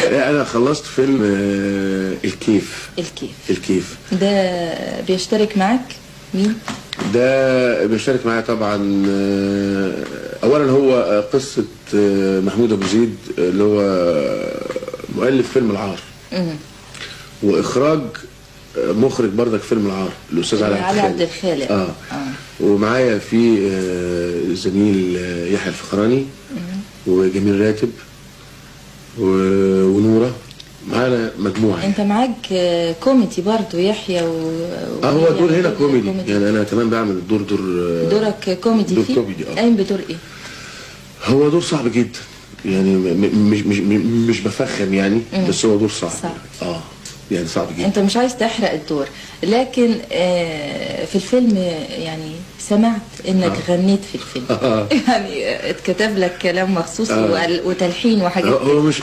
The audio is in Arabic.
انا خلصت فيلم الكيف. الكيف ده بيشترك معك مين؟ ده بيشترك معايا طبعا. اولا هو قصة محمود ابو زيد اللي هو مؤلف فيلم العار، واخراج مخرج بردك فيلم العار الاستاذ علي عبد الخالق. ومعايا في زميل يحيى الفخراني وجميل راتب ونوره، معانا مجموعه. انت معاك كوميدي برضو يحيى هو دور هنا كوميدي يعني، انا كمان بعمل دورك كوميدي دور فيه؟ كوميدي. قايم بدور ايه؟ هو دور صعب جدا يعني، مش بفخم يعني، بس هو دور صعب. يعني صعب جدا. انت مش عايز تحرق الدور، لكن في الفيلم يعني سمعت انك غنيت في الفيلم. يعني اتكتب لك كلام مخصوص وتلحين وحاجات. هو مش